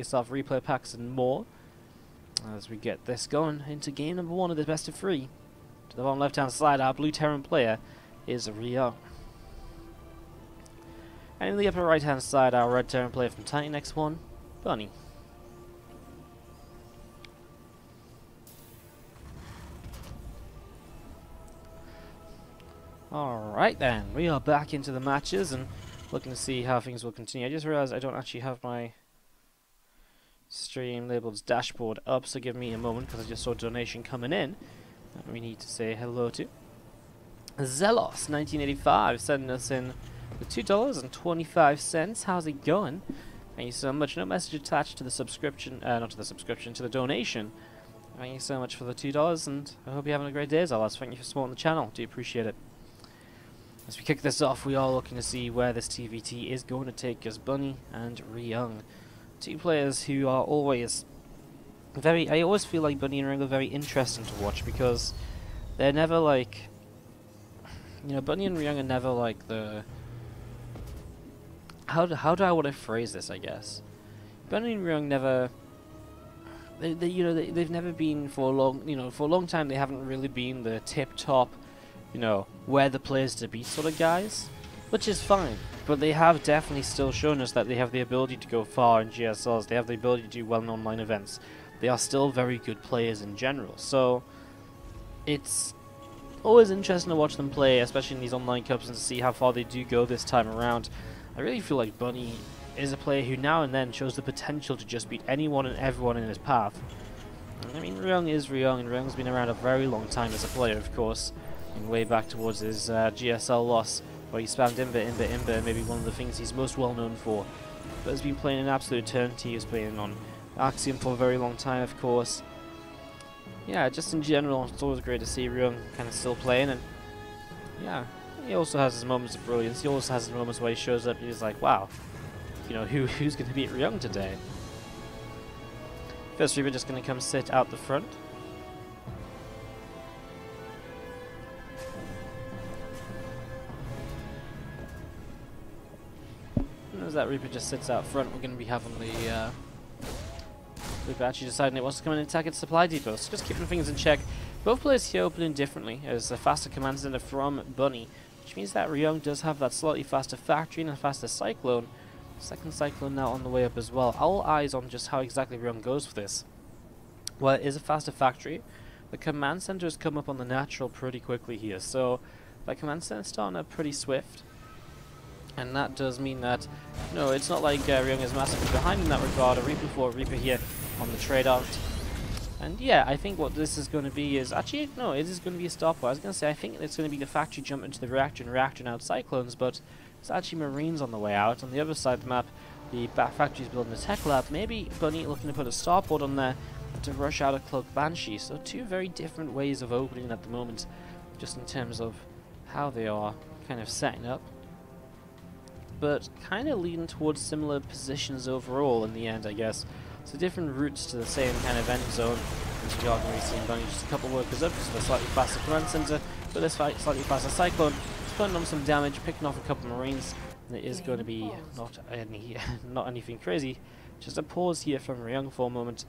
yourself replay packs and more as we get this going into game number 1 of the best of 3. To the bottom left hand side, our blue Terran player is Ryung. And in the upper right hand side, our red Terran player from Titan X1, Bunny. Alright then, we are back into the matches and looking to see how things will continue. I just realized I don't actually have my stream labeled dashboard up, so give me a moment because I just saw a donation coming in that we need to say hello to. Zelos 1985 sending us in with $2.25. How's it going? Thank you so much. No message attached to the subscription, not to the subscription, to the donation. Thank you so much for the $2 and I hope you're having a great day, Zelos. Thank you for supporting the channel. Do appreciate it. As we kick this off, we are looking to see where this TvT is going to take us. Bunny and Ryung, two players who are always I always feel like Bunny and Ryung are very interesting to watch because they're never like, you know, Bunny and Ryung are never like the, how do I want to phrase this, I guess. Bunny and Ryung never, they've never been for a long time they haven't really been the tip top, you know, where the players to be sort of guys, which is fine. But they have definitely still shown us that they have the ability to go far in GSLs. They have the ability to do well in online events. They are still very good players in general. So it's always interesting to watch them play, especially in these online cups, and to see how far they do go this time around. I really feel like Bunny is a player who now and then shows the potential to just beat anyone and everyone in his path. I mean, Ryung is Ryung, and Ryung's been around a very long time as a player, of course. And way back towards his GSL loss, where he spammed Imber, maybe one of the things he's most well known for. But has been playing an absolute eternity. He was playing on Axiom for a very long time, of course. Yeah, just in general, it's always great to see Ryung kind of still playing, and yeah, he also has his moments of brilliance. He also has his moments where he shows up and he's like, wow, you know, who's going to beat Ryung today? First Reaper just going to come sit out the front. As that Reaper just sits out front, we're going to be having the Reaper actually deciding it wants to come in and attack its supply depot. So just keeping things in check. Both players here opening differently. There's a faster command center from Bunny, which means that Ryung does have that slightly faster factory and a faster cyclone. Second cyclone now on the way up as well. All eyes on just how exactly Ryung goes for this. Well, it is a faster factory. The command center has come up on the natural pretty quickly here, so that command center is starting up pretty swift. And that does mean that, no, it's not like Ryung is massively behind in that regard. A Reaper for a Reaper here on the trade out. And yeah, I think what this is going to be is, actually, no, it is going to be a stopper. I was going to say, I think it's going to be the factory jump into the reactor and reactor out cyclones, but it's actually Marines on the way out. On the other side of the map, the factory is building a tech lab. Maybe Bunny looking to put a starport on there to rush out a Cloak Banshee. So two very different ways of opening at the moment, just in terms of how they are kind of setting up, but kind of leading towards similar positions overall in the end, I guess. So different routes to the same kind of end zone. As we are going to be seeing Bunny just a couple workers up, just a slightly faster command center, but this slightly faster cyclone, just putting on some damage, picking off a couple Marines, and it is going to be not anything crazy. Just a pause here from Ryung for a moment,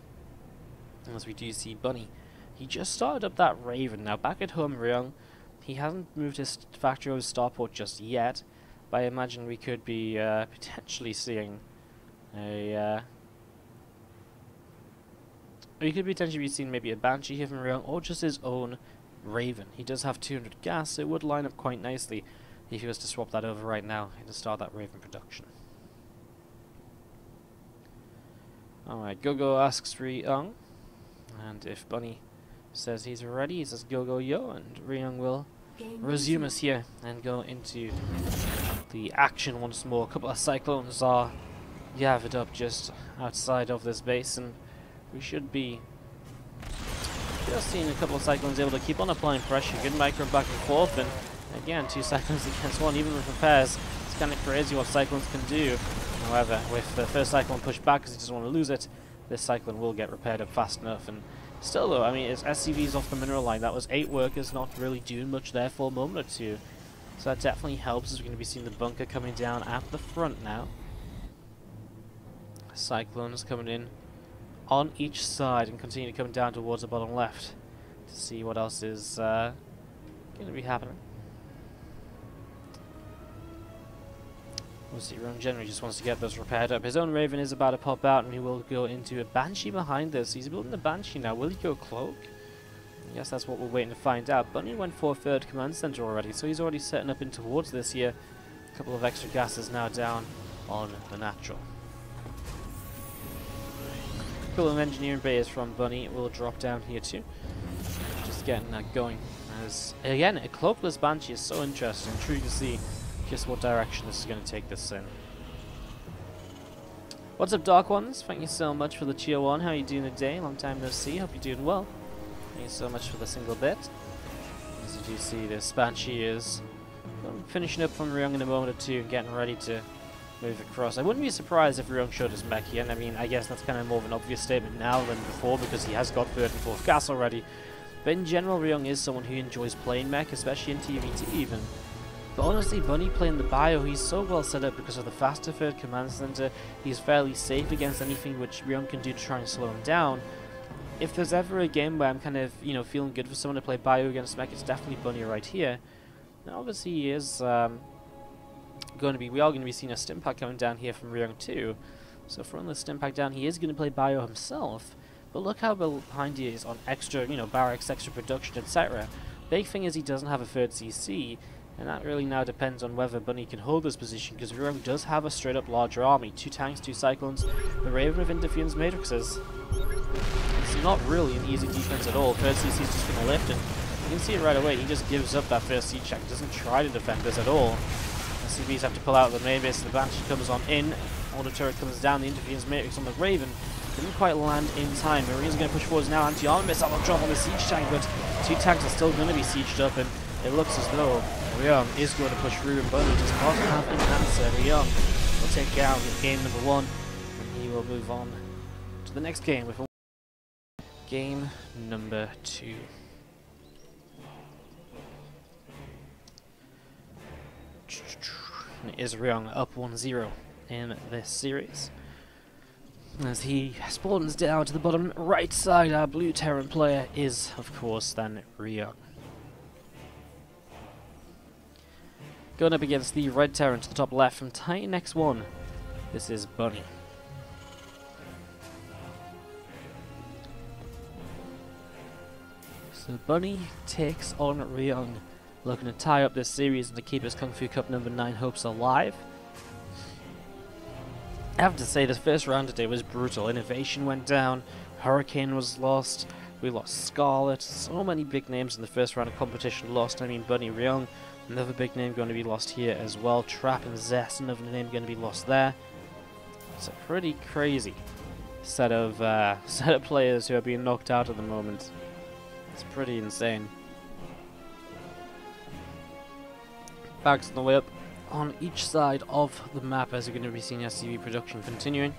as we do see Bunny. He just started up that Raven. Now back at home, Ryung, he hasn't moved his factory or his starport just yet. But I imagine we could be potentially seeing a... we could potentially be seeing maybe a Banshee here from Ryung, or just his own Raven. He does have 200 gas, so it would line up quite nicely if he was to swap that over right now and to start that Raven production. Alright, Gogo asks Ryung, and if Bunny says he's ready, he says go yo, and Ryung will resume us here and go into the action once more. A couple of cyclones are gathered up just outside of this base, and we should be just seeing a couple of cyclones able to keep on applying pressure. Good micro back and forth, and again, two cyclones against one, even with repairs. It's kind of crazy what cyclones can do. However, with the first cyclone pushed back because he doesn't want to lose it, this cyclone will get repaired up fast enough. And still though, I mean, it's SCVs off the mineral line. That was 8 workers, not really doing much there for a moment or two. So that definitely helps, as we're going to be seeing the bunker coming down at the front now. Cyclones coming in on each side and continue to come down towards the bottom left to see what else is going to be happening. Obviously, Ryung generally just wants to get those repaired up. His own Raven is about to pop out, and he will go into a Banshee behind this. He's building a Banshee now. Will he go Cloak? I guess that's what we're waiting to find out. Bunny went for a third command center already, so he's already setting up in towards this here. A couple of extra gases now down on the natural. A couple of engineering bays from Bunny will drop down here too. Just getting that going. As again, a cloakless Banshee is so interesting. True to see just what direction this is going to take this in. What's up, Dark Ones? Thank you so much for the cheer 1. How are you doing today? Long time no see. Hope you're doing well. Thank you so much for the single bit. As you do see, this Banshee is finishing up from Ryung in a moment or two and getting ready to move across. I wouldn't be surprised if Ryung showed his mech here. I mean, I guess that's kind of more of an obvious statement now than before because he has got 3rd and 4th gas already. But in general, Ryung is someone who enjoys playing mech, especially in TvT even. But honestly, Bunny playing the bio, he's so well set up because of the faster 3rd command center. He's fairly safe against anything which Ryung can do to try and slow him down. If there's ever a game where I'm kind of, feeling good for someone to play bio against mech, it's definitely Bunny right here. Now, obviously, he is we are going to be seeing a stim pack coming down here from Ryung too. So from the stim pack down, he is going to play bio himself. But look how behind he is on extra, barracks, extra production, etc. Big thing is he doesn't have a 3rd CC. And that really now depends on whether Bunny can hold this position, because Ryung does have a straight up larger army. 2 tanks, 2 cyclones, the Raven with interference matrices. It's not really an easy defense at all. 3rd CC is just going to lift, and you can see it right away. He just gives up that first siege check, doesn't try to defend this at all. SCVs have to pull out the main base, the Banshee comes on in, auto turret comes down, the interference matrix on the Raven. Didn't quite land in time. Marine's going to push forwards now, anti-armor missile will drop on the siege tank, but 2 tanks are still going to be sieged up, and it looks as though Ryung is going to push through, and Bunny does not have an answer. Ryung will take down game number 1, and he will move on to the next game with game number 2. And it is Ryung up 1-0 in this series. As he spawns down to the bottom right side, our blue Terran player is, of course, then Ryung. Going up against the red Terran to the top left from Titan X1, this is Bunny. So Bunny takes on Ryung, looking to tie up this series and to keep his Kung Fu Cup number 9 hopes alive. I have to say, this first round today was brutal. Innovation went down, Hurricane was lost, we lost Scarlet, so many big names in the first round of competition lost. I mean, Bunny, Ryung, another big name going to be lost here as well. Trap and Zest, another name going to be lost there. It's a pretty crazy set of players who are being knocked out at the moment. It's pretty insane. Bags on the way up on each side of the map as we're going to be seeing SCV production continuing.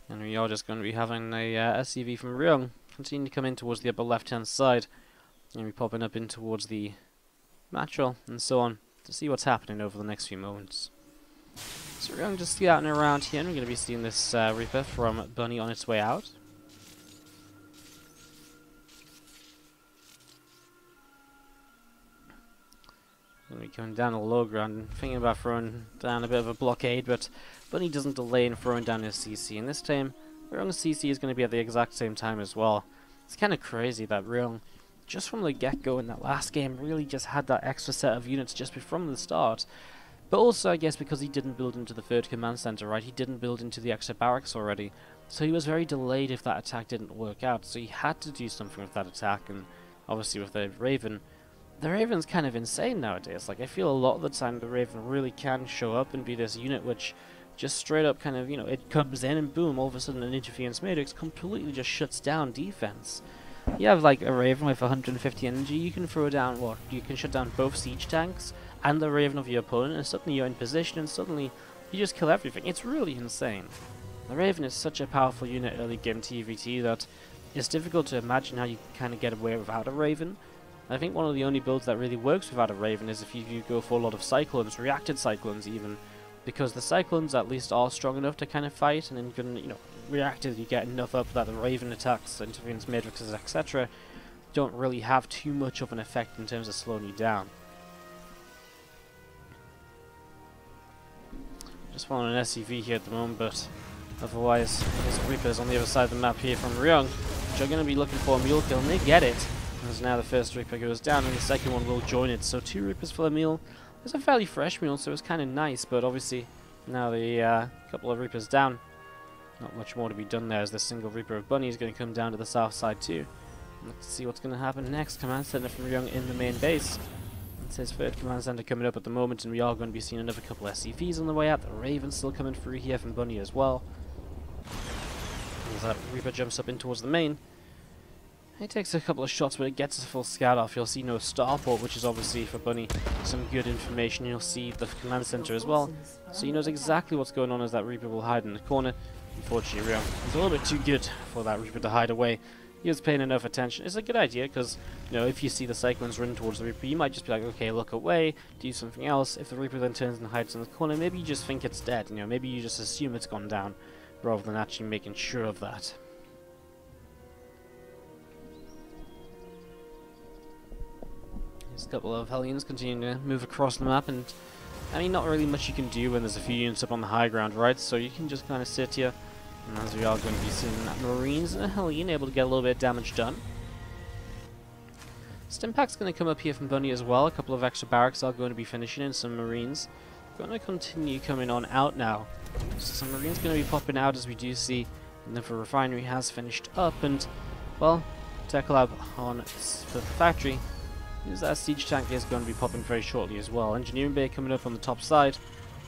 And we are just going to be having a SCV from Ryung continue to come in towards the upper left hand side. And be popping up in towards the natural and so on to see what's happening over the next few moments. So we're going to just scouting around here, and we're going to be seeing this Reaper from Bunny on its way out. Going to be coming down the low ground and thinking about throwing down a bit of a blockade, but Bunny doesn't delay in throwing down his CC. And this time, Ryung's CC is going to be at the exact same time as well. It's kind of crazy that Ryung, just from the get-go in that last game, really just had that extra set of units just from the start. But also, I guess, because he didn't build into the 3rd command center, right? He didn't build into the extra barracks already. So he was very delayed if that attack didn't work out. So he had to do something with that attack, and obviously with the Raven. The Raven's kind of insane nowadays. Like, I feel a lot of the time the Raven really can show up and be this unit which just straight up kind of, it comes in and boom, all of a sudden an interference matrix completely just shuts down defense. You have like a Raven with 150 energy, you can throw down, you can shut down both siege tanks and the Raven of your opponent, and suddenly you're in position and suddenly you just kill everything. It's really insane. The Raven is such a powerful unit early game TvT that it's difficult to imagine how you kind of get away without a Raven. I think one of the only builds that really works without a Raven is if you go for a lot of Cyclones, reacted Cyclones even, because the Cyclones at least are strong enough to kind of fight, and then you can, you know, reactively get enough up that the Raven attacks, interference matrices, etc. don't really have too much of an effect in terms of slowing you down. Just following an SCV here at the moment, but otherwise there's Reapers on the other side of the map here from Ryung, which are going to be looking for a mule kill, and they get it. As now the first Reaper goes down, and the second one will join it. So 2 Reapers for the mule. It's a fairly fresh mule, so it's kind of nice, but obviously now the couple of Reapers down, not much more to be done there, as the single Reaper of Bunny is going to come down to the south side too. Let's see what's going to happen next. Command center from Ryung in the main base. It's his third command center coming up at the moment, and we are going to be seeing another couple SCVs on the way out. The Raven still coming through here from Bunny as well. As that Reaper jumps up in towards the main, he takes a couple of shots, but it gets a full scout off. You'll see no starport, which is obviously for Bunny some good information. You'll see the command center as well, so he knows exactly what's going on as that Reaper will hide in the corner. Unfortunately, Ryung is a little bit too good for that Reaper to hide away. He was paying enough attention. It's a good idea, because, you know, if you see the Cyclones run towards the Reaper, you might just be like, okay, look away, do something else. If the Reaper then turns and hides in the corner, maybe you just think it's dead. You know, maybe you just assume it's gone down, rather than actually making sure of that. There's a couple of Hellions continuing to move across the map, and I mean, not really much you can do when there's a few units up on the high ground, right? So you can just kind of sit here, and as we are going to be seeing Marines and a Hellion able to get a little bit of damage done. Stimpak's going to come up here from Bunny as well. A couple of extra barracks are going to be finishing in, some Marines. Going to continue coming on out now. So some Marines going to be popping out, as we do see another refinery has finished up, and, well, Tech Lab on for the factory. That siege tank is going to be popping very shortly as well. Engineering bay coming up on the top side.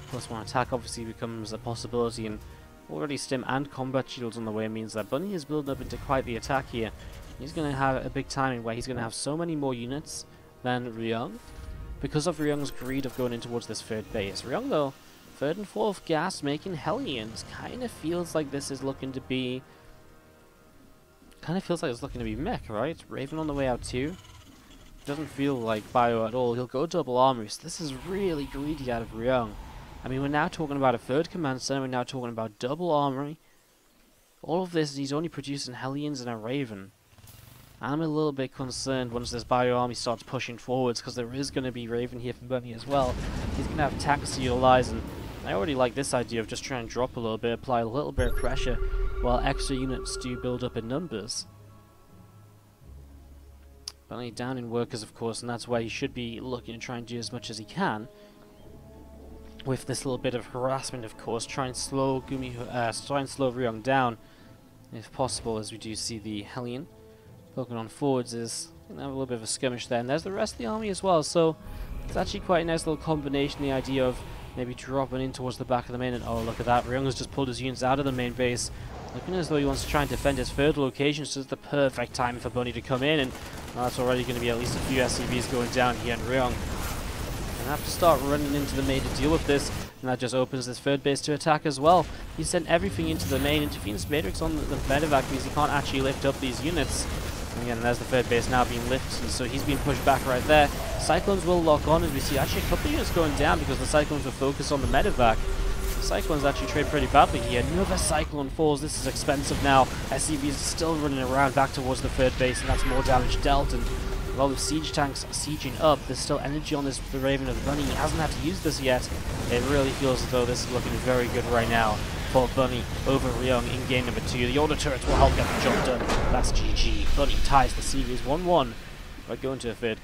Plus one attack obviously becomes a possibility, and already stim and combat shields on the way means that Bunny is building up into quite the attack here. He's going to have a big timing where he's going to have so many more units than Ryung, because of Ryung's greed of going in towards this third base. Ryung, though, third and fourth gas making Hellions. Kind of feels like this is looking to be... mech, right? Raven on the way out too. Doesn't feel like bio at all. He'll go double armory, so this is really greedy out of Ryung. I mean, we're now talking about a third command center, we're now talking about double armory. All of this, he's only producing Hellions and a Raven. I'm a little bit concerned once this bio army starts pushing forwards, because there is going to be Raven here from Bunny as well. He's going to have tanks to utilize, and I already like this idea of just trying to drop a little bit, apply a little bit of pressure, while extra units do build up in numbers. Bunny down in workers, of course, and that's where he should be looking to try and do as much as he can. With this little bit of harassment, of course, try and slow Ryung down, if possible, as we do see the Hellion poking on forwards is going to have a little bit of a skirmish there. And there's the rest of the army as well, so it's actually quite a nice little combination, the idea of maybe dropping in towards the back of the main, and oh, look at that, Ryung has just pulled his units out of the main base, looking as though he wants to try and defend his third location, so it's the perfect time for Bunny to come in, and that's already going to be at least a few SCVs going down here in Ryung. And have to start running into the main to deal with this, and that just opens this third base to attack as well. He sent everything into the main, interference matrix on the medevac because he can't actually lift up these units. And again, there's the third base now being lifted, and so he's being pushed back right there. Cyclones will lock on, as we see actually a couple of units going down because the Cyclones were focused on the medevac. The Cyclones actually trade pretty badly here. Another Cyclone falls. This is expensive now. SCVs are still running around back towards the third base, and that's more damage dealt. And while the siege tanks are sieging up, there's still energy on this the Raven of Bunny. He hasn't had to use this yet. It really feels as though this is looking very good right now for Bunny over Ryung in game number 2. The order turrets will help get the job done. That's GG. Bunny ties the series 1-1. We're going to a third.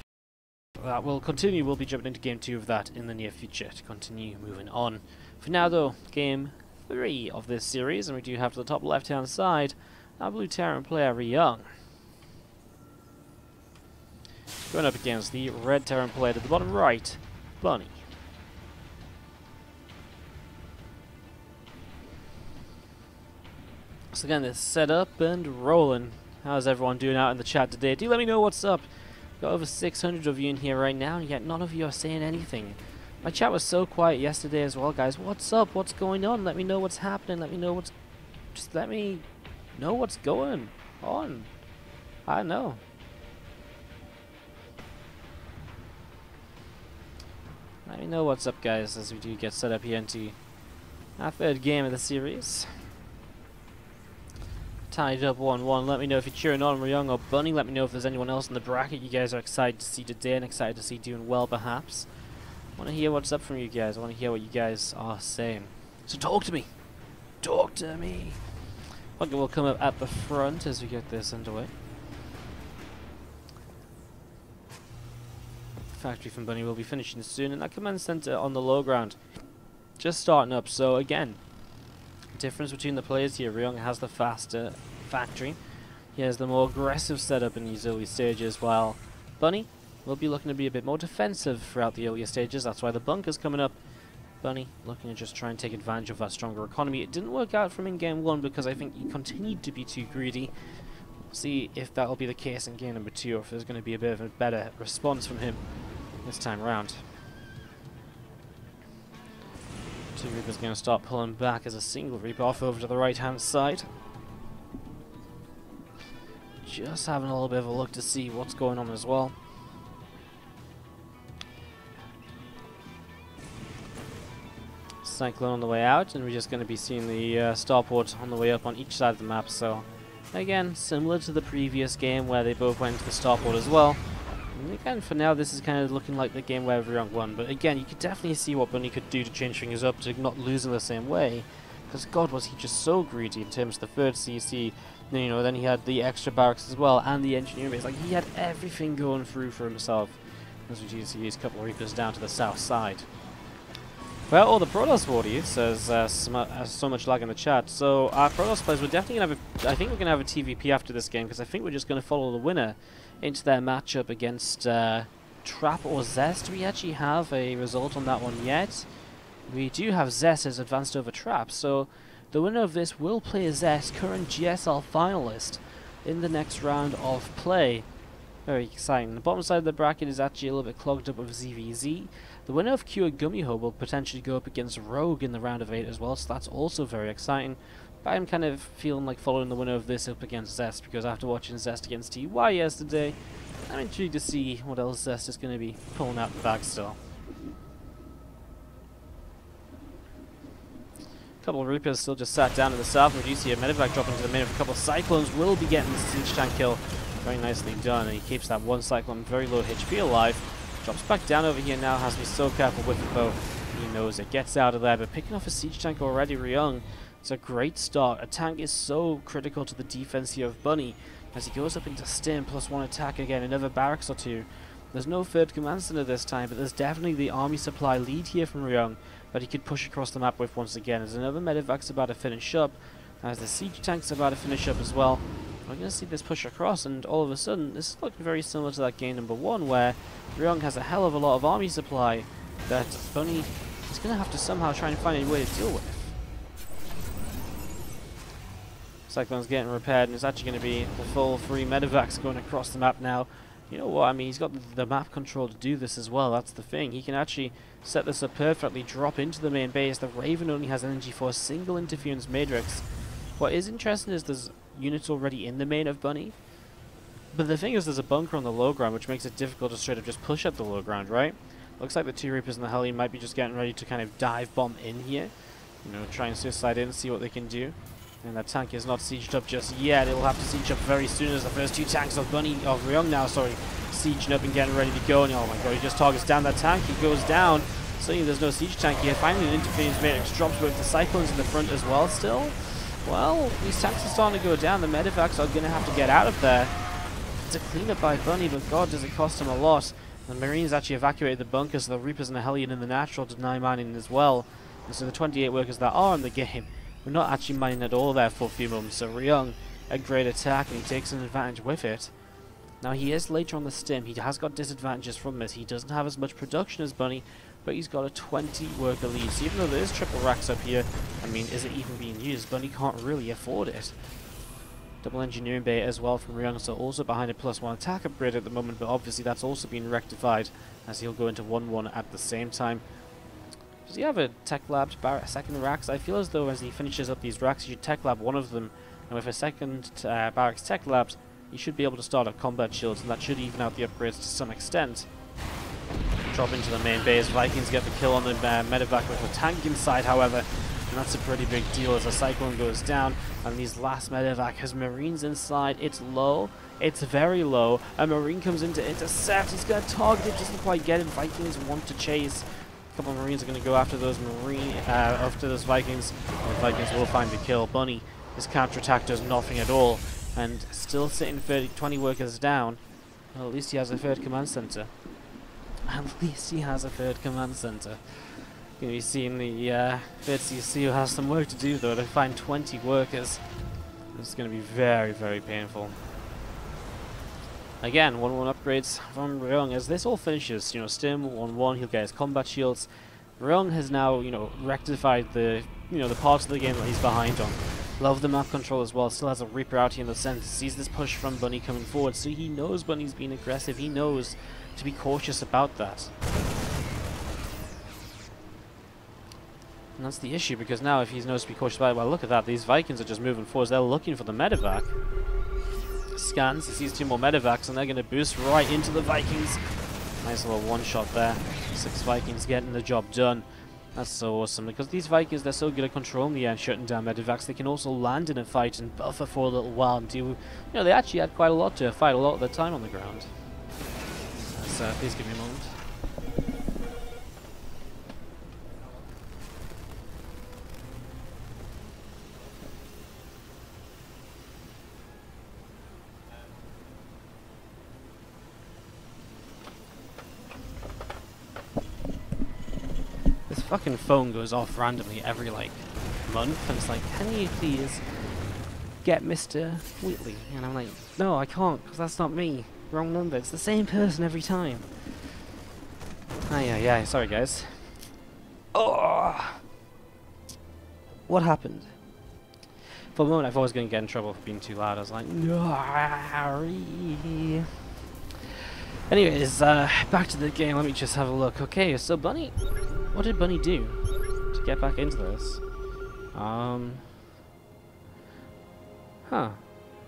That will continue. We'll be jumping into game 2 of that in the near future to continue moving on. For now, though, game 3 of this series, and we do have to the top left-hand side our blue Terran player Ryung going up against the red Terran player at the bottom right, Bunny. So again, it's set up and rolling. How's everyone doing out in the chat today? Do let me know what's up. Got over 600 of you in here right now, and yet none of you are saying anything. My chat was so quiet yesterday as well, guys. What's up? What's going on? Let me know what's happening. Let me know what's... Just let me know what's going on. I know. Let me know what's up, guys, as we do get set up here into Our third game of the series. Tied up 1-1. Let me know if you're cheering on Ryung or Bunny. Let me know if there's anyone else in the bracket you guys are excited to see today and excited to see doing well, perhaps. I want to hear what's up from you guys. I want to hear what you guys are saying. So talk to me. Talk to me. Okay, we'll come up at the front as we get this underway. Factory from Bunny will be finishing soon, and that command center on the low ground just starting up. So again, difference between the players here. Ryung has the faster factory. He has the more aggressive setup in these early stages, while Bunny will be looking to be a bit more defensive throughout the earlier stages. That's why the bunker's coming up. Bunny looking to just try and take advantage of that stronger economy. It didn't work out for him in game 1 because I think he continued to be too greedy. We'll see if that'll be the case in game number 2, or if there's going to be a bit of a better response from him this time around. Two Reaper's going to start pulling back as a single Reaper off over to the right hand side. Just having a little bit of a look to see what's going on as well. Cyclone on the way out, and we're just going to be seeing the starport on the way up on each side of the map. So again, similar to the previous game where they both went to the starport as well. And again, for now, this is kind of looking like the game where Ryung won. But again, you could definitely see what Bunny could do to change things up, to not lose in the same way. Because God, was he just so greedy in terms of the third CC. You know, then he had the extra barracks as well, and the engineering base. Like, he had everything going through for himself. As we do see these couple of Reapers down to the south side. Well, all the Protoss Wardies says so much lag in the chat. So our Protoss players, we're definitely going to have I think we're going to have a TvP after this game, because I think we're just going to follow the winner into their matchup against Trap or Zest. Do we actually have a result on that one yet? We do have Zest as advanced over Trap, so the winner of this will play Zest, current GSL finalist, in the next round of play. Very exciting. The bottom side of the bracket is actually a little bit clogged up with ZVZ. The winner of Q and Gummyho will potentially go up against Rogue in the round of 8 as well, so that's also very exciting. But I'm kind of feeling like following the winner of this up against Zest, because after watching Zest against TY yesterday, I'm intrigued to see what else Zest is going to be pulling out the bag still. A couple of Reapers still just sat down to the south. We do see a medevac dropping to the main of a couple of Cyclones. Will be getting the siege tank kill. Very nicely done, and he keeps that one Cyclone very low HP alive. Drops back down over here now, has to be so careful with the bow. He knows it, gets out of there, but picking off a siege tank already, Ryung. It's a great start. A tank is so critical to the defense here of Bunny, as he goes up into Stim, +1 attack again, another barracks or two. There's no third command center this time, but there's definitely the army supply lead here from Ryung that he could push across the map with once again. As another medevac's about to finish up, as the siege tank's about to finish up as well. We're going to see this push across, and all of a sudden, this is looking very similar to that game number 1, where Ryung has a hell of a lot of army supply that Bunny is going to have to somehow try and find a way to deal with. Cyclone's getting repaired, and it's actually going to be the full 3 medevacs going across the map now. You know what, I mean, he's got the map control to do this as well, that's the thing. He can actually set this up perfectly, drop into the main base. The Raven only has energy for a single interference matrix. What is interesting is there's units already in the main of Bunny, but the thing is there's a bunker on the low ground, which makes it difficult to straight up just push at the low ground, right? Looks like the 2 Reapers and the Hellion might be just getting ready to kind of dive bomb in here, you know, try and suicide in, see what they can do. And that tank is not sieged up just yet. It'll have to siege up very soon, as the first 2 tanks of Ryung now, sieging up and getting ready to go. And oh my god, he just targets down that tank. He goes down. Suddenly there's no siege tank here. Finally an interference matrix drops with the Cyclones in the front as well still. Well, these tanks are starting to go down. The medevacs are going to have to get out of there. It's a cleanup by Bunny, but god, does it cost him a lot. The Marines actually evacuated the bunkers, so the Reapers and the Hellion in the natural deny mining as well. And so the 28 workers that are in the game, we're not actually mining at all there for a few moments. So Ryung, a great attack, and he takes an advantage with it. Now he is later on the Stim. He has got disadvantages from this. He doesn't have as much production as Bunny, but he's got a 20 worker lead. So even though there is triple racks up here, I mean, is it even being used? Bunny can't really afford it. Double engineering bay as well from Ryung, so also behind a +1 attack upgrade at the moment, but obviously that's also been rectified as he'll go into 1-1 at the same time. Does he have a tech lab second racks? I feel as though as he finishes up these racks, he should tech lab one of them, and with a second barracks tech labs, he should be able to start up combat shields, and that should even out the upgrades to some extent. Drop into the main base. Vikings get the kill on the medevac with a tank inside, however. And that's a pretty big deal as a Cyclone goes down, and these last medevac has Marines inside. It's low. It's very low. A Marine comes in to intercept. He's got targeted, doesn't quite get it. Vikings want to chase. A couple of Marines are going to go after those Vikings. And the Vikings will find the kill. Bunny, his counterattack does nothing at all, and still sitting 20 workers down. Well, at least he has a third command center. At least he has a third command center. Going to be seeing the 3rd CC who has some work to do though to find 20 workers. This is going to be very, very painful. Again, 1-1 upgrades from Ryung. As this all finishes, Stim 1-1, he'll get his combat shields. Ryung has now, rectified the parts of the game that he's behind on. Love the map control as well. Still has a Reaper out here in the center. Sees this push from Bunny coming forward, so he knows Bunny's being aggressive. He knows to be cautious about that. And that's the issue, because now if he knows to be cautious about it, well, look at that. These Vikings are just moving forwards. They're looking for the medevac. Scans, he sees 2 more medevacs, and they're going to boost right into the Vikings. Nice little one-shot there. 6 Vikings getting the job done. That's so awesome, because these Vikings, they're so good at controlling the air and shutting down medevacs. They can also land in a fight and buffer for a little while and do, they actually add quite a lot to a fight a lot of the time on the ground. So please give me a moment. This fucking phone goes off randomly every month, and it's like, can you please get Mr. Wheatley? And I'm like, no, I can't, because that's not me. Wrong number. It's the same person every time. Yeah. Sorry, guys. Oh, what happened? For a moment, I thought I was going to get in trouble for being too loud. I was like, no. Anyways, back to the game. Let me just have a look. Okay, so Bunny, what did Bunny do to get back into this?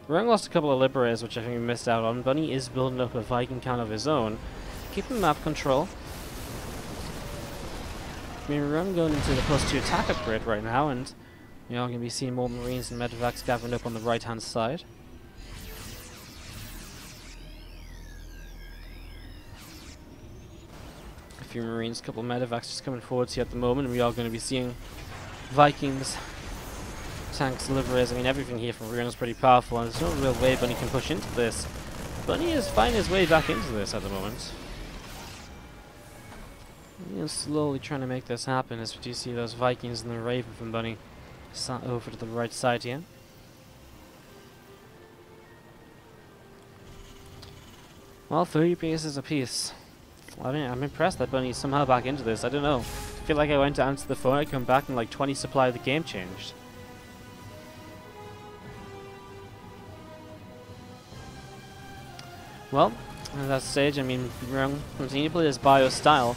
Ryung lost a couple of Liberators, which I think we missed out on. Bunny is building up a Viking count of his own. Keeping map control. I mean, Ryung going into the +2 attack upgrade right now, and you're going to be seeing more Marines and medevacs gathering up on the right-hand side. A few Marines, a couple of medevacs just coming forwards here at the moment, and we are going to be seeing Vikings, tanks, Liberators. I mean, everything here from Ryung is pretty powerful, and there's no real way Bunny can push into this. Bunny is finding his way back into this at the moment. He's slowly trying to make this happen as we do see those Vikings and the Raven from Bunny over to the right side here. Well, 30 pieces apiece. I mean, I'm impressed that Bunny's somehow back into this. I don't know. I feel like I went to answer the phone, I come back and 20 supply of the game changed. Well, at that stage, I mean, Ryung continue to play this bio style.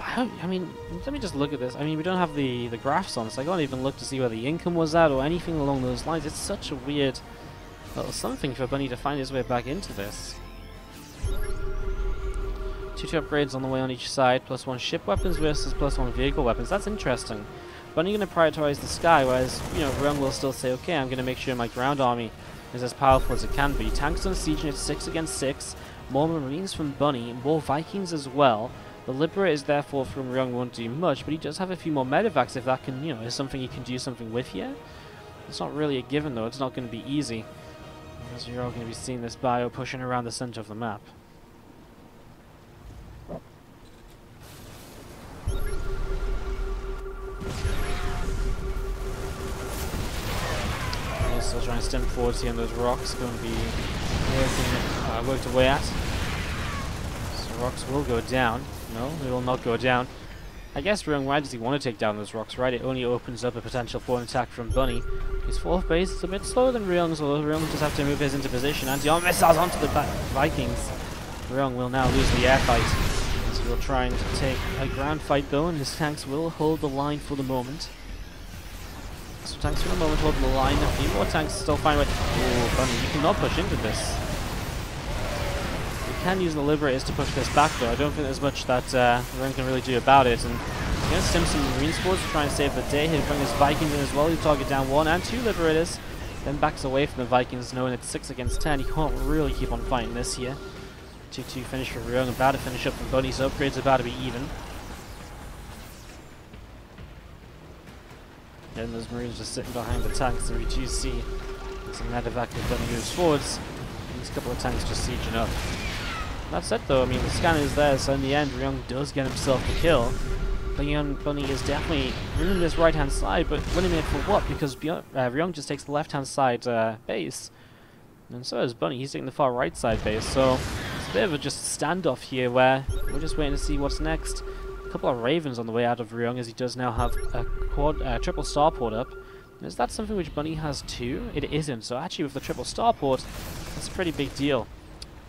I mean, let me just look at this. I mean, we don't have the graphs on, so I can't even look to see where the income was at or anything along those lines. It's such a weird little something for Bunny to find his way back into this. 2 upgrades on the way on each side, +1 ship weapons versus +1 vehicle weapons. That's interesting. Bunny going to prioritize the sky, whereas, Ryung will still say, okay, I'm going to make sure my ground army is as powerful as it can be. Tanks on siege, and it's 6 against 6. More Marines from Bunny, more Vikings as well. The Liberators, therefore, from Ryung won't do much, but he does have a few more medevacs if that can, is something he can do something with here. It's not really a given, though. It's not going to be easy, as you're all going to be seeing this bio pushing around the center of the map. Still trying to stem forwards here, and those rocks going to be worked away at. So rocks will go down. No, they will not go down. I guess Ryung, why does he want to take down those rocks, right? It only opens up a potential for an attack from Bunny. His 4th base is a bit slower than Ryung's, so Ryung will just have to move his into position. Anti-armor missiles onto the Vikings. Ryung will now lose the air fight. So he'll try and take a ground fight though, and his tanks will hold the line for the moment. So tanks for the moment holding the line. A few more tanks still find a way. Oh, Bunny, you cannot push into this. You can use the Liberators to push this back though. I don't think there's much that Ryung can really do about it. And Gonna stim some Marines forwards to try and save the day. He'll bring his Vikings in as well. He'll target down 1 and 2 Liberators. Then backs away from the Vikings, knowing it's 6 against 10. He can't really keep on fighting this here. 2-2 finish for Ryung. About to finish up from Bunny, so upgrades about to be even. And those Marines just sitting behind the tanks, and we do see some medevac with Bunny moves forwards. And these couple of tanks just sieging up. That said though, I mean, the scanner is there, so in the end, Ryung does get himself the kill. Bunny is definitely winning this right-hand side, but winning it for what? Because Ryung just takes the left-hand side base, and so is Bunny. He's taking the far right side base, so it's a bit of a just standoff here where we're just waiting to see what's next. A couple of Ravens on the way out of Ryung, as he does now have a triple starport up. Is that something which Bunny has too? It isn't, so actually with the triple starport, that's a pretty big deal.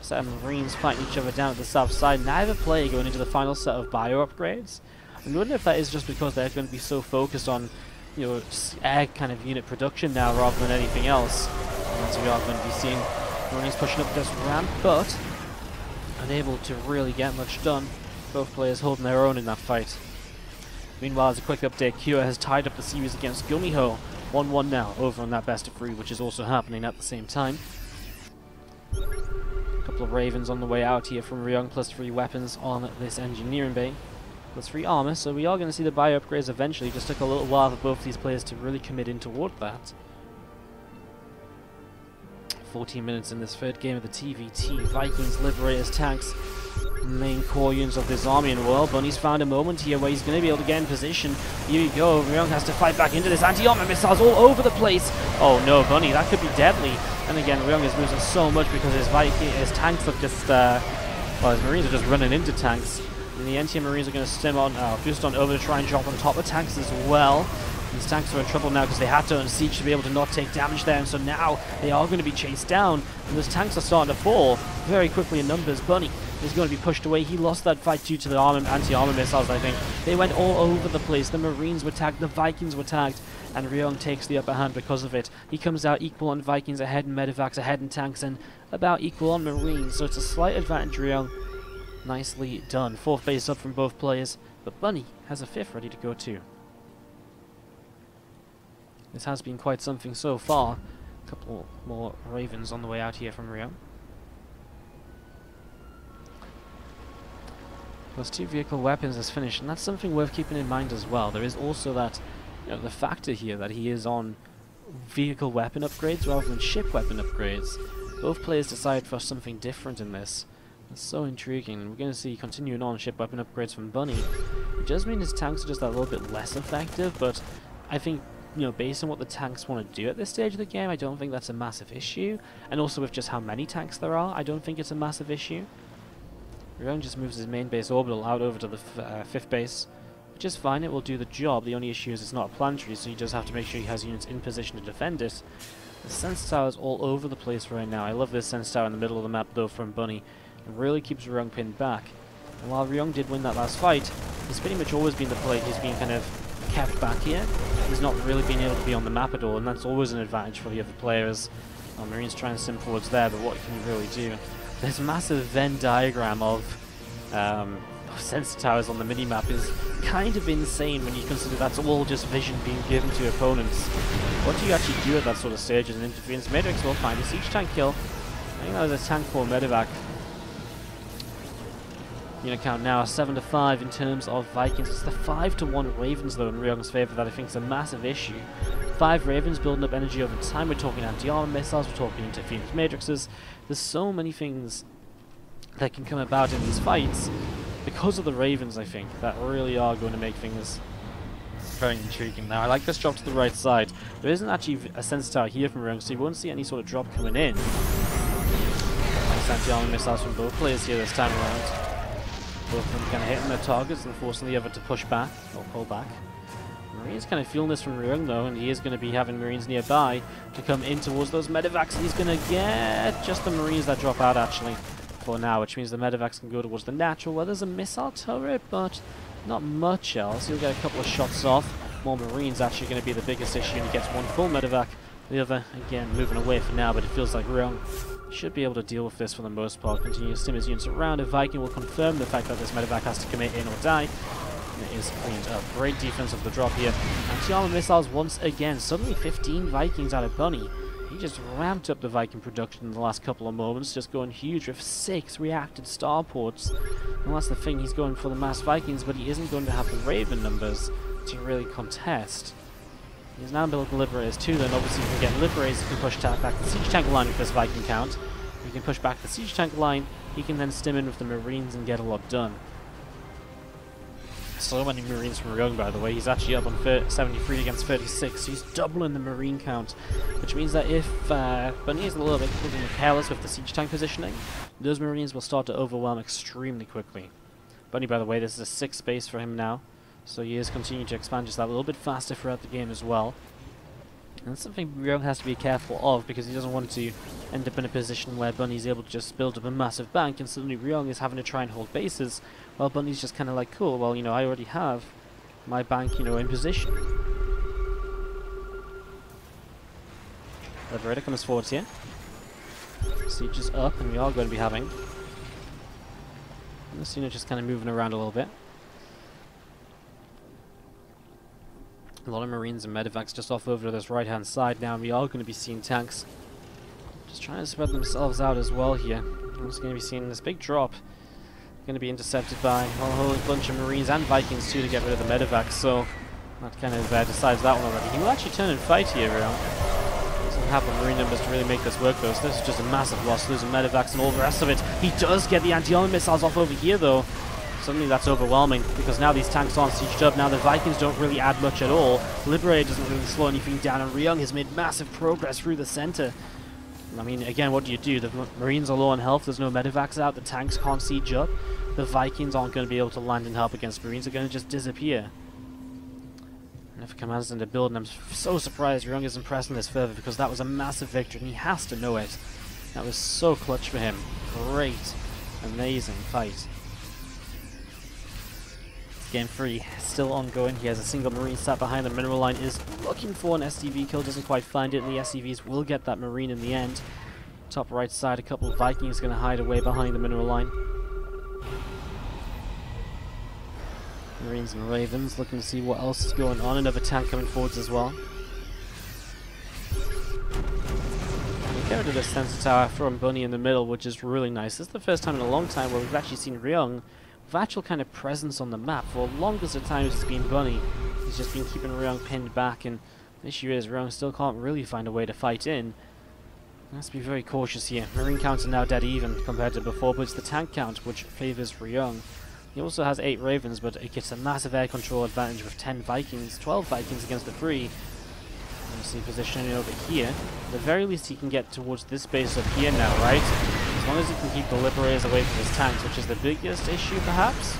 Set of Marines fighting each other down at the south side. Neither player going into the final set of bio upgrades. I wonder if that is just because they're going to be so focused on, you know, air kind of unit production now rather than anything else. And so we are going to be seeing Marines pushing up this ramp, but unable to really get much done. Both players holding their own in that fight. Meanwhile, as a quick update, Kyoa has tied up the series against Gumiho. 1-1 now, over on that best of 3, which is also happening at the same time. A couple of Ravens on the way out here from Ryung, plus 3 weapons on this engineering bay. Plus 3 armor, so we are going to see the bio upgrades eventually. Just took a little while for both these players to really commit in toward that. 14 minutes in this third game of the TvT. Vikings, Liberators, tanks, main core units of this army, and well, Bunny's found a moment here where he's going to be able to get in position. Here we go, Ryung has to fight back into this. Anti-armor missiles all over the place. Oh no, Bunny, that could be deadly. And again, Ryung is losing so much because his tanks are just, well, his Marines are just running into tanks. And the anti-Marines are going to stem on, boost on over to try and drop on top of tanks as well. These tanks are in trouble now because they had to unsiege to be able to not take damage there, and so now they are going to be chased down, and those tanks are starting to fall very quickly in numbers. Bunny is going to be pushed away. He lost that fight due to the anti-armor missiles, I think. They went all over the place. The Marines were tagged, the Vikings were tagged, and Ryung takes the upper hand because of it. He comes out equal on Vikings, ahead in medevacs, ahead in tanks, and about equal on Marines, so it's a slight advantage Ryung. Nicely done. 4th base up from both players, but Bunny has a 5th ready to go too. This has been quite something so far. A couple more Ravens on the way out here from Ryung. Plus 2 vehicle weapons is finished, and that's something worth keeping in mind as well. There is also that, you know, the factor here that he is on vehicle weapon upgrades rather than ship weapon upgrades. Both players decide for something different in this. It's so intriguing. We're going to see continuing on ship weapon upgrades from Bunny. It does mean his tanks are just a little bit less effective, but I think, you know, based on what the tanks want to do at this stage of the game, I don't think that's a massive issue. And also with just how many tanks there are, I don't think it's a massive issue. Ryung just moves his main base orbital out over to the 5th base, which is fine. It will do the job. The only issue is it's not a planetary, so he does have to make sure he has units in position to defend it. The sense tower is all over the place right now. I love this sense tower in the middle of the map though from Bunny. It really keeps Ryung pinned back. And while Ryung did win that last fight, he's pretty much always been the player who's been kind of kept back here. He's not really been able to be on the map at all, and that's always an advantage for the other players. Marines trying to sim forwards there, but what can you really do? This massive Venn diagram of sensor towers on the minimap is kind of insane when you consider that's all just vision being given to opponents. What do you actually do at that sort of stage as an interference? Matrix will find a siege tank kill. I think that was a tank for medevac. Unit count now 7-5 in terms of Vikings. It's the 5-1 Ravens though in Ryung's favour that I think is a massive issue. 5 Ravens building up energy over time. We're talking anti-armor missiles, we're talking interference matrices. There's so many things that can come about in these fights because of the Ravens, I think, that really are going to make things very intriguing. Now, I like this drop to the right side. There isn't actually a sensor tower here from Ryung, so you won't see any sort of drop coming in. Nice anti-armor missiles from both players here this time around. Both of them kind of hitting their targets and forcing the other to push back, or pull back. Marines kind of feeling this from Ryung though, and he is going to be having Marines nearby to come in towards those medevacs. He's going to get just the Marines that drop out actually for now, which means the medevacs can go towards the natural, where there's a missile turret, but not much else. He'll get a couple of shots off. More Marines actually going to be the biggest issue, and he gets one full medevac. The other, again, moving away for now, but it feels like Ryung should be able to deal with this for the most part. Continue to stim his units around. A Viking will confirm the fact that this medevac has to commit in or die. And it is cleaned up. Great defense of the drop here. Anti-armor missiles once again. Suddenly 15 Vikings out of Bunny. He just ramped up the Viking production in the last couple of moments, just going huge with 6 reacted starports. And that's the thing, he's going for the mass Vikings, but he isn't going to have the Raven numbers to really contest. He's now building Liberators too, then obviously you can get Liberators, you can push back the Siege Tank line with this Viking count. You can push back the Siege Tank line, he can then stim in with the Marines and get a lot done. So many Marines from Ryung, by the way. He's actually up on 73 against 36, so he's doubling the Marine count. Which means that if Bunny is a little bit careless with the Siege Tank positioning, those Marines will start to overwhelm extremely quickly. Bunny, by the way, this is a 6th base for him now, so he is continuing to expand just that a little bit faster throughout the game as well. And that's something Ryung has to be careful of, because he doesn't want to end up in a position where Bunny's able to just build up a massive bank and suddenly Ryung is having to try and hold bases, while Bunny's just kind of like, cool, well, you know, I already have my bank, you know, in position. Liberator comes forward here. Siege is up, and we are going to be having this unit just kind of moving around a little bit. A lot of Marines and Medivacs just off over to this right-hand side now, and we are going to be seeing tanks just trying to spread themselves out as well here. I'm just going to be seeing this big drop. Going to be intercepted by a whole bunch of Marines and Vikings too to get rid of the Medivacs, so that kind of decides that one already. He will actually turn and fight here, doesn't have the Marine numbers to really make this work though, so this is just a massive loss, losing Medivacs and all the rest of it. He does get the anti-armor missiles off over here though. Suddenly that's overwhelming, because now these tanks aren't sieged up, now the Vikings don't really add much at all. Liberator doesn't really slow anything down, and Ryung has made massive progress through the center. I mean, again, what do? The Marines are low on health, there's no Medivacs out, the tanks can't siege up. The Vikings aren't going to be able to land and help against Marines, they're going to just disappear. And if commands into build, and I'm so surprised Ryung isn't pressing this further, because that was a massive victory, and he has to know it. That was so clutch for him. Great, amazing fight. Game 3 still ongoing. He has a single Marine sat behind the mineral line, is looking for an SCV kill, doesn't quite find it, and the SCVs will get that Marine in the end. Top right side, a couple of Vikings going to hide away behind the mineral line. Marines and Ravens looking to see what else is going on. Another tank coming forwards as well. We get rid of the sensor tower from Bunny in the middle, which is really nice. This is the first time in a long time where we've actually seen Ryung with actual kind of presence on the map. For the longest of times it's been Bunny. He's just been keeping Ryung pinned back, and the issue is Ryung still can't really find a way to fight in. He has to be very cautious here. Marine counts are now dead even compared to before, but it's the tank count which favours Ryung. He also has 8 Ravens, but it gets a massive air control advantage with 10 Vikings, 12 Vikings against the 3. Obviously positioning over here. At the very least he can get towards this base up here now, right? As long as he can keep the Liberators away from his tanks, which is the biggest issue perhaps.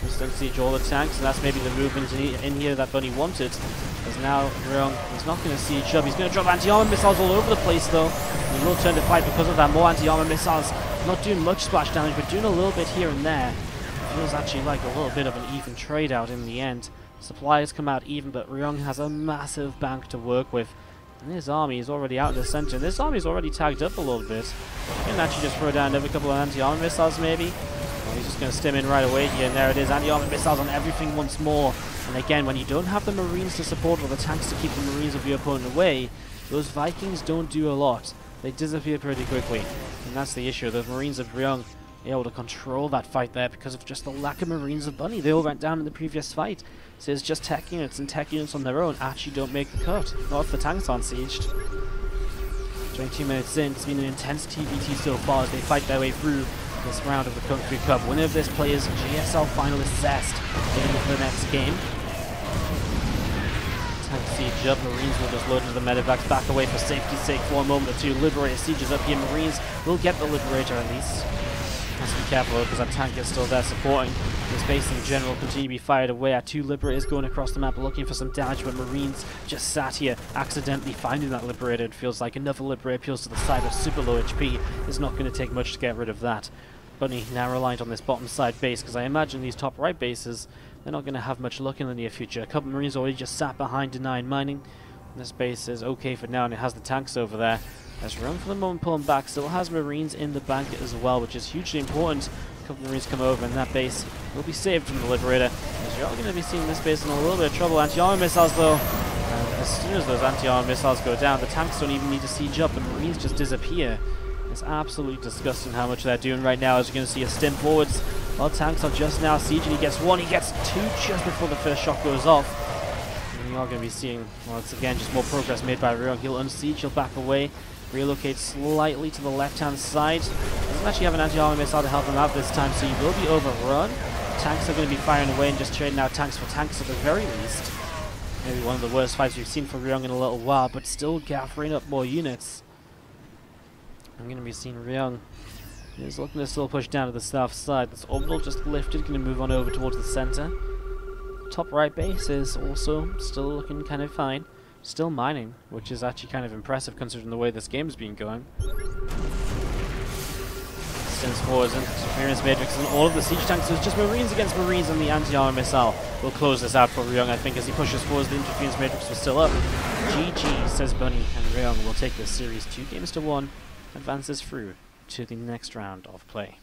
Just don't siege all the tanks, and that's maybe the movement in here that Bunny wanted. Because now Ryung, he's not going to siege up, he's going to drop anti-armor missiles all over the place though. He will turn to fight because of that, more anti-armor missiles. Not doing much splash damage, but doing a little bit here and there. It feels actually like a little bit of an even trade out in the end. Supplies come out even, but Ryung has a massive bank to work with. And his army is already out in the center. This army is already tagged up a little bit. He can actually just throw down another couple of anti-armor missiles maybe. Well, he's just going to stim in right away here, and there it is, anti-armor missiles on everything once more. And again, when you don't have the Marines to support or the tanks to keep the Marines of your opponent away, those Vikings don't do a lot. They disappear pretty quickly. And that's the issue. Those Marines of Ryung able to control that fight there because of just the lack of Marines of Bunny. They all went down in the previous fight. So it's just tech units, and tech units on their own actually don't make the cut. Not if the tanks aren't sieged. 22 minutes in, it's been an intense TvT so far as they fight their way through this round of the Kung Fu Cup. Winner of this plays GSL finalist Zest in the next game. Tank siege up, Marines will just load into the Medivacs, back away for safety's sake for a moment or two. Liberator sieges up here, Marines will get the Liberator at least. Has to be careful because that tank is still there supporting. This base in general continue to be fired away at 2 Liberators going across the map looking for some damage, but Marines just sat here accidentally finding that Liberator. It feels like another Liberator peels to the side of super low HP. It's not going to take much to get rid of that. Bunny now reliant on this bottom side base, because I imagine these top right bases, they're not going to have much luck in the near future. A couple of Marines already just sat behind denying mining. This base is okay for now, and it has the tanks over there. As Ryung for the moment pulling back, still has Marines in the bank as well, which is hugely important. A couple of Marines come over, and that base will be saved from the Liberator. As you're all going to be seeing this base in a little bit of trouble. Anti-armor missiles, though. And as soon as those anti-armor missiles go down, the tanks don't even need to siege up. The Marines just disappear. It's absolutely disgusting how much they're doing right now. As you're going to see a stim forwards, while tanks are just now sieging. He gets one, he gets two just before the first shot goes off. And you are going to be seeing, once again, just more progress made by Ryung. He'll unsiege, he'll back away, relocate slightly to the left-hand side. Doesn't actually have an anti-armor missile to help him out this time, so he will be overrun. Tanks are going to be firing away and just trading out tanks for tanks at the very least. Maybe one of the worst fights we've seen for Ryung in a little while, but still gathering up more units. I'm going to be seeing Ryung. He's looking to still push down to the south side. This orbital just lifted, going to move on over towards the center. Top right base is also still looking kind of fine. Still mining, which is actually kind of impressive considering the way this game's been going. Sends forwards into Interference Matrix and all of the siege tanks. So it's just Marines against Marines, and the anti-armor missile will close this out for Ryung, I think, as he pushes forwards. The Interference Matrix was still up. GG, says Bunny, and Ryung will take this series 2-1, advances through to the next round of play.